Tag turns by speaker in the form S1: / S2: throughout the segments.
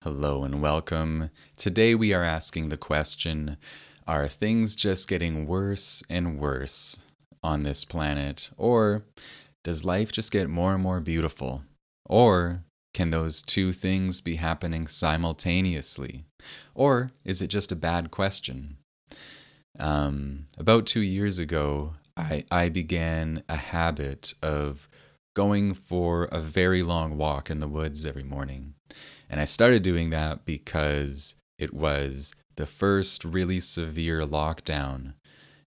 S1: Hello and welcome. Today we are asking the question, are things just getting worse and worse on this planet? Or does life just get more and more beautiful? Or can those two things be happening simultaneously? Or is it just a bad question? About 2 years ago, I began a habit of going for a very long walk in the woods every morning. And I started doing that because it was the first really severe lockdown,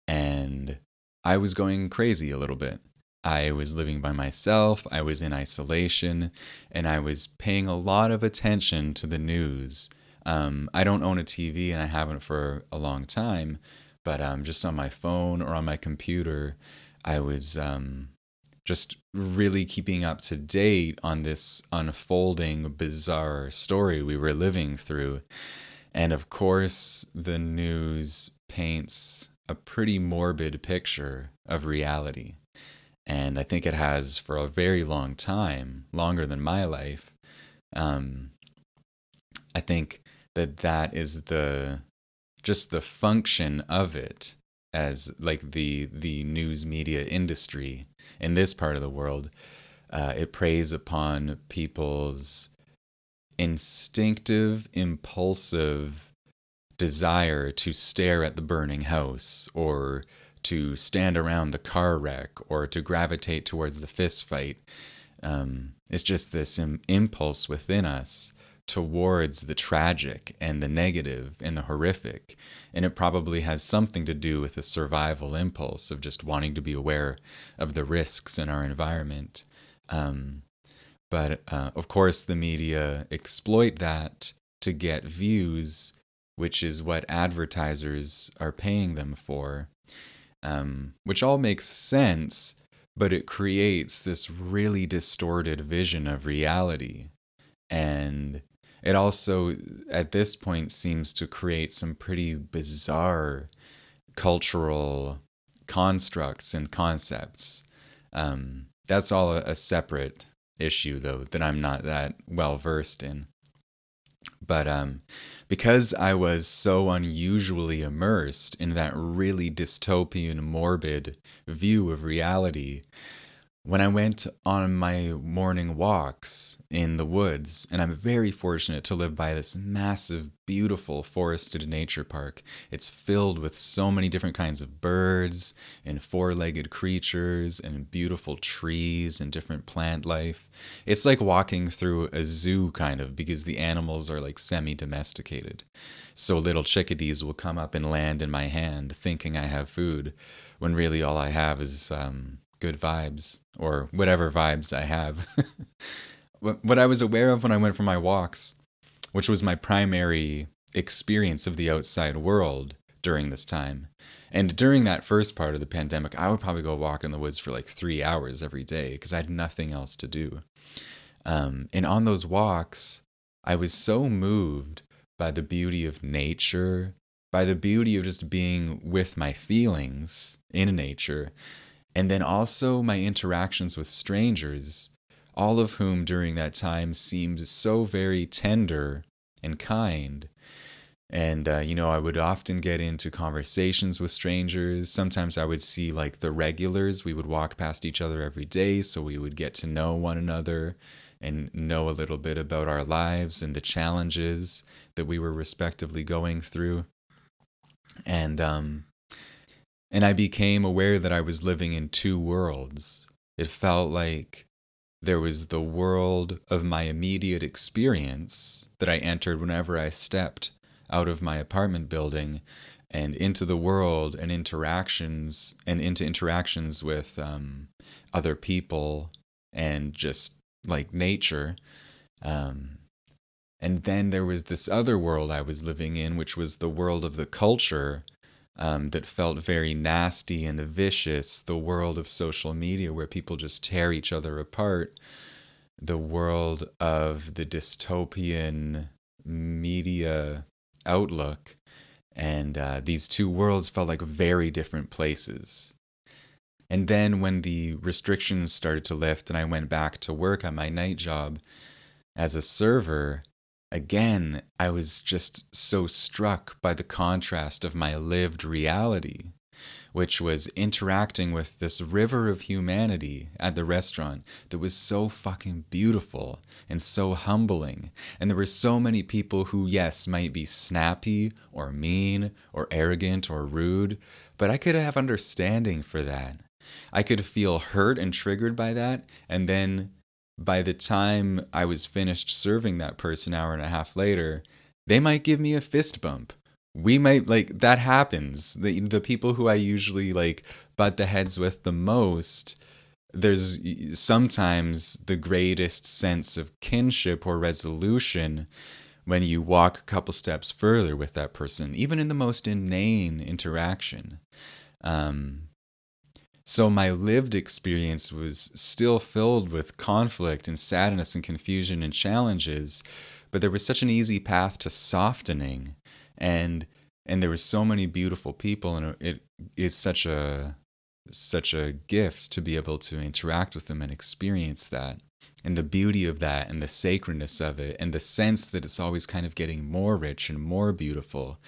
S1: and I was going crazy a little bit. I was living by myself, I was in isolation, and I was paying a lot of attention to the news. I don't own a TV and I haven't for a long time, but just on my phone or on my computer, I was just really keeping up to date on this unfolding, bizarre story we were living through. And of course, the news paints a pretty morbid picture of reality. And I think it has for a very long time, longer than my life. Um, I think that is the function of it, as like the news media industry in this part of the world. It preys upon people's instinctive, impulsive desire to stare at the burning house, or to stand around the car wreck, or to gravitate towards the fist fight. It's just this impulse within us towards the tragic and the negative and the horrific. And it probably has something to do with the survival impulse of just wanting to be aware of the risks in our environment. But of course, the media exploit that to get views, which is what advertisers are paying them for, which all makes sense, but it creates this really distorted vision of reality. And it also, at this point, seems to create some pretty bizarre cultural constructs and concepts. That's all a separate issue, though, that I'm not that well versed in. But because I was so unusually immersed in that really dystopian, morbid view of reality, when I went on my morning walks in the woods, and I'm very fortunate to live by this massive, beautiful forested nature park. It's filled with so many different kinds of birds and four-legged creatures and beautiful trees and different plant life. It's like walking through a zoo, kind of, because the animals are like semi-domesticated. So little chickadees will come up and land in my hand thinking I have food, when really all I have is good vibes, or whatever vibes I have. What I was aware of when I went for my walks, which was my primary experience of the outside world during this time. And during that first part of the pandemic, I would probably go walk in the woods for like 3 hours every day because I had nothing else to do. And on those walks, I was so moved by the beauty of nature, by the beauty of just being with my feelings in nature, and then also my interactions with strangers, all of whom during that time seemed so very tender and kind. And, I would often get into conversations with strangers. Sometimes I would see like the regulars. We would walk past each other every day, so we would get to know one another and know a little bit about our lives and the challenges that we were respectively going through. And I became aware that I was living in two worlds. It felt like there was the world of my immediate experience that I entered whenever I stepped out of my apartment building and into the world and interactions and into interactions with other people and just like nature. Um, and then there was this other world I was living in, which was the world of the culture, that felt very nasty and vicious, the world of social media where people just tear each other apart, the world of the dystopian media outlook. And these two worlds felt like very different places. And then when the restrictions started to lift and I went back to work on my night job as a server, again, I was just so struck by the contrast of my lived reality, which was interacting with this river of humanity at the restaurant that was so fucking beautiful and so humbling. And there were so many people who, yes, might be snappy or mean or arrogant or rude, but I could have understanding for that. I could feel hurt and triggered by that, and then by the time I was finished serving that person an hour and a half later, they might give me a fist bump. We might, like, that happens. The people who I usually like butt the heads with the most, there's sometimes the greatest sense of kinship or resolution when you walk a couple steps further with that person, even in the most inane interaction. Um, so my lived experience was still filled with conflict and sadness and confusion and challenges, but there was such an easy path to softening, and there were so many beautiful people, and it is such a gift to be able to interact with them and experience that, and the beauty of that, and the sacredness of it, and the sense that it's always kind of getting more rich and more beautiful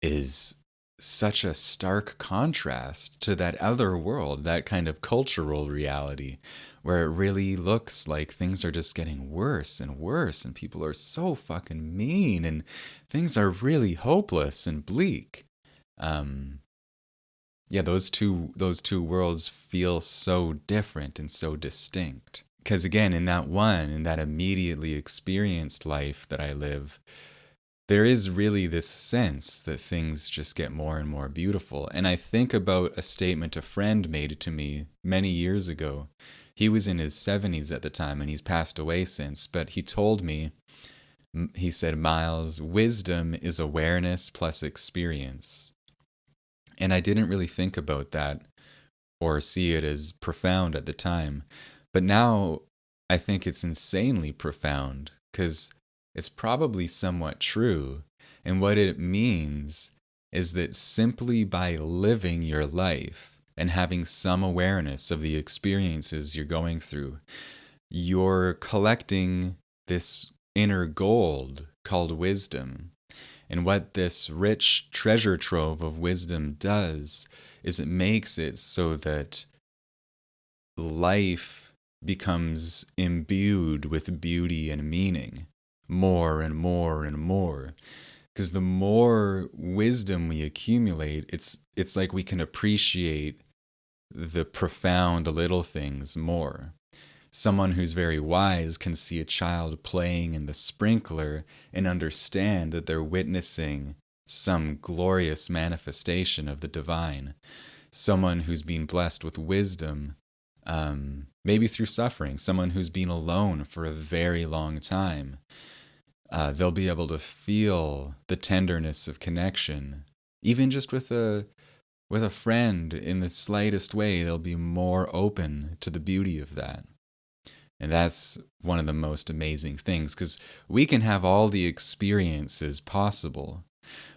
S1: is such a stark contrast to that other world, that kind of cultural reality where it really looks like things are just getting worse and worse and people are so fucking mean and things are really hopeless and bleak. Um, yeah, those two worlds feel so different and so distinct. Because again, in that immediately experienced life that I live, there is really this sense that things just get more and more beautiful. And I think about a statement a friend made to me many years ago. He was in his 70s at the time and he's passed away since, but he told me, he said, Miles, wisdom is awareness plus experience. And I didn't really think about that or see it as profound at the time. But now I think it's insanely profound because it's probably somewhat true. And what it means is that simply by living your life and having some awareness of the experiences you're going through, you're collecting this inner gold called wisdom. And what this rich treasure trove of wisdom does is it makes it so that life becomes imbued with beauty and meaning more and more and more. Because the more wisdom we accumulate, it's like we can appreciate the profound little things more. Someone who's very wise can see a child playing in the sprinkler and understand that they're witnessing some glorious manifestation of the divine. Someone who's been blessed with wisdom, maybe through suffering, someone who's been alone for a very long time, they'll be able to feel the tenderness of connection, even just with a friend in the slightest way. They'll be more open to the beauty of that. And that's one of the most amazing things, because we can have all the experiences possible,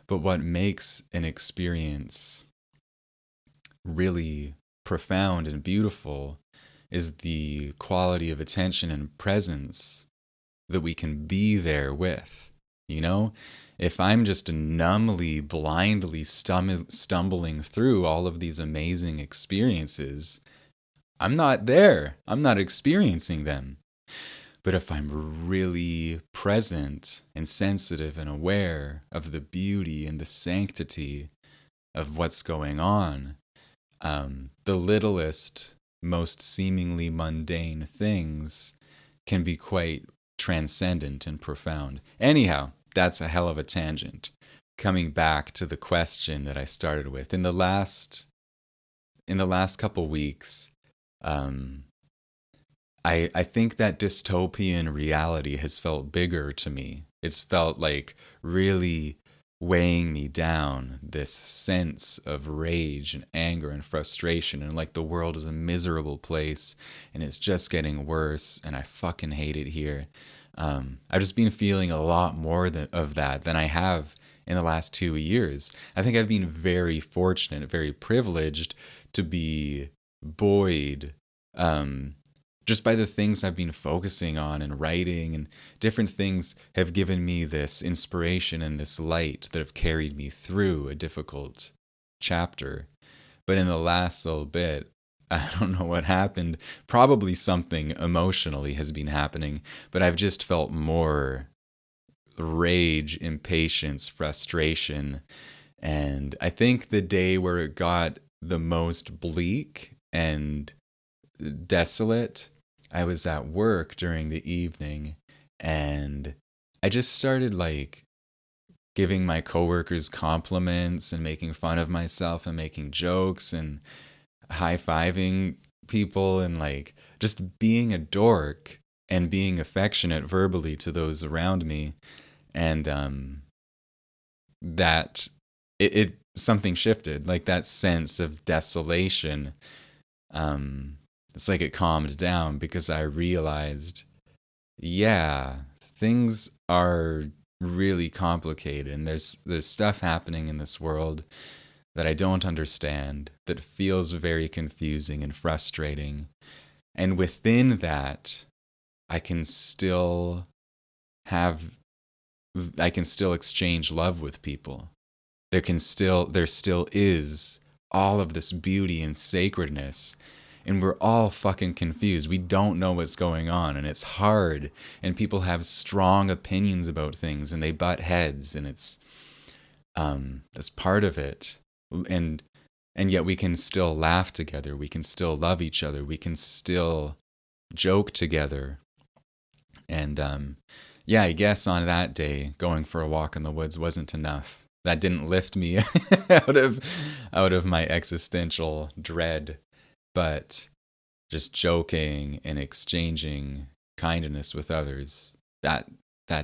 S1: but what makes an experience really profound and beautiful is the quality of attention and presence that we can be there with. You know, if I'm just numbly, blindly stumbling through all of these amazing experiences, I'm not there. I'm not experiencing them. But if I'm really present and sensitive and aware of the beauty and the sanctity of what's going on, the littlest, most seemingly mundane things can be quite transcendent and profound. Anyhow, that's a hell of a tangent. Coming back to the question that I started with, in the last couple weeks, I think that dystopian reality has felt bigger to me. It's felt like really weighing me down, this sense of rage and anger and frustration, and like the world is a miserable place and it's just getting worse and I fucking hate it here. I've just been feeling a lot more of that than I have in the last 2 years. I think I've been very fortunate, very privileged to be buoyed just by the things I've been focusing on and writing, and different things have given me this inspiration and this light that have carried me through a difficult chapter. But in the last little bit, I don't know what happened. Probably something emotionally has been happening, but I've just felt more rage, impatience, frustration. And I think the day where it got the most bleak and desolate, I was at work during the evening, and I just started like giving my coworkers compliments and making fun of myself and making jokes and high-fiving people and like just being a dork and being affectionate verbally to those around me. And that it something shifted, like that sense of desolation. It's like it calmed down because I realized, yeah, things are really complicated, and there's stuff happening in this world that I don't understand, that feels very confusing and frustrating. And within that, I can still have I can still exchange love with people. There still is all of this beauty and sacredness, and we're all fucking confused. We don't know what's going on, and it's hard, and people have strong opinions about things, and they butt heads, and it's that's part of it. And yet we can still laugh together, we can still love each other, we can still joke together. And yeah, I guess on that day, going for a walk in the woods wasn't enough. That didn't lift me out of my existential dread, but just joking and exchanging kindness with others, that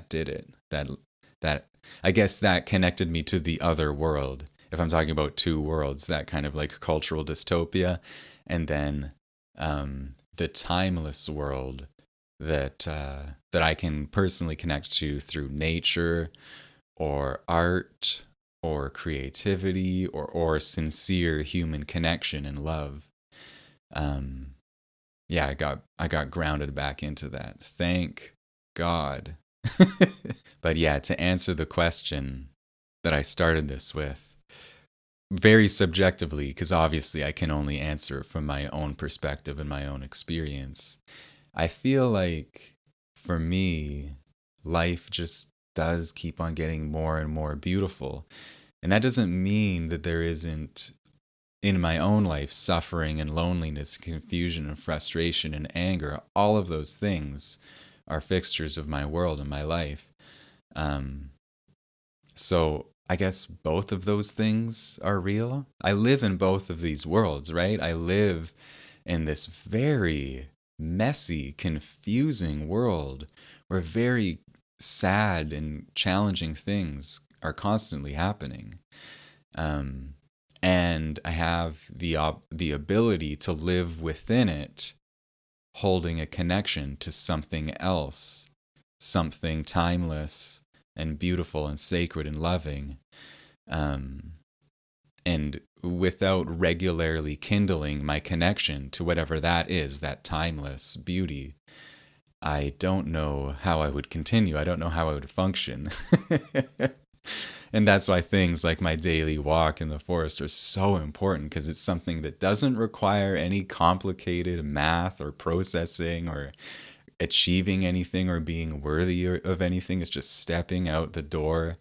S1: did it. That I guess that connected me to the other world. If I'm talking about two worlds, that kind of like cultural dystopia, and then the timeless world that I can personally connect to through nature or art or creativity or sincere human connection and love. Yeah, I got grounded back into that. Thank God. But yeah, to answer the question that I started this with, very subjectively, because obviously I can only answer from my own perspective and my own experience. I feel like for me, life just does keep on getting more and more beautiful. And that doesn't mean that there isn't in my own life suffering and loneliness, confusion and frustration and anger. All of those things are fixtures of my world and my life. So I guess both of those things are real. I live in both of these worlds, right? I live in this very messy, confusing world where very sad and challenging things are constantly happening. And I have the ability to live within it, holding a connection to something else, something timeless and beautiful and sacred and loving. And without regularly kindling my connection to whatever that is, that timeless beauty, I don't know how I would continue. I don't know how I would function. And that's why things like my daily walk in the forest are so important, because it's something that doesn't require any complicated math or processing or achieving anything or being worthy of anything. It's just stepping out the door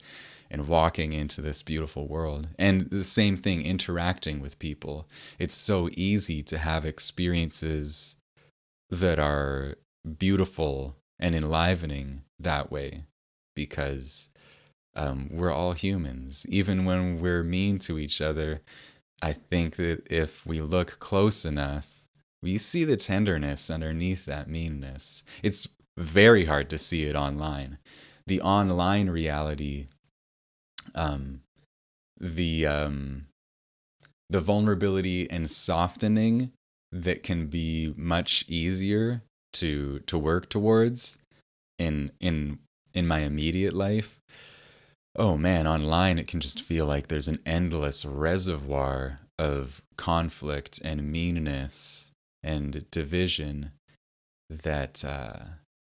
S1: and walking into this beautiful world. And the same thing, interacting with people. It's so easy to have experiences that are beautiful and enlivening that way, because we're all humans. Even when we're mean to each other, I think that if we look close enough, we see the tenderness underneath that meanness. It's very hard to see it online. The online reality, the the vulnerability and softening that can be much easier to work towards in my immediate life. Oh man, online it can just feel like there's an endless reservoir of conflict and meanness and division. that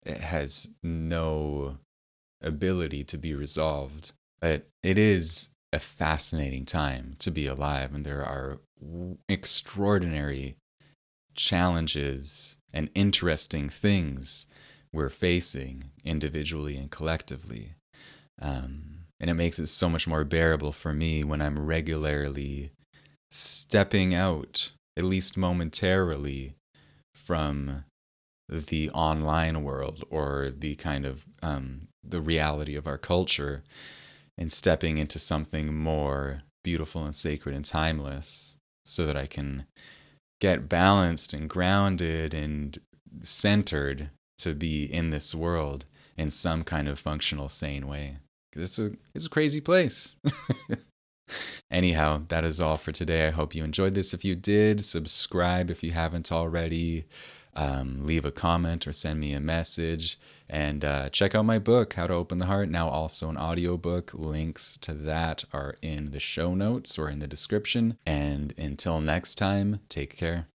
S1: it has no ability to be resolved. But it is a fascinating time to be alive, and there are extraordinary challenges and interesting things we're facing individually and collectively. And it makes it so much more bearable for me when I'm regularly stepping out, at least momentarily, from the online world or the kind of the reality of our culture, and stepping into something more beautiful and sacred and timeless, so that I can get balanced and grounded and centered to be in this world in some kind of functional, sane way. It's a crazy place. Anyhow, that is all for today. I hope you enjoyed this. If you did, subscribe if you haven't already. Leave a comment or send me a message. And check out my book, How to Open the Heart, now also an audiobook. Links to that are in the show notes or in the description. And until next time, take care.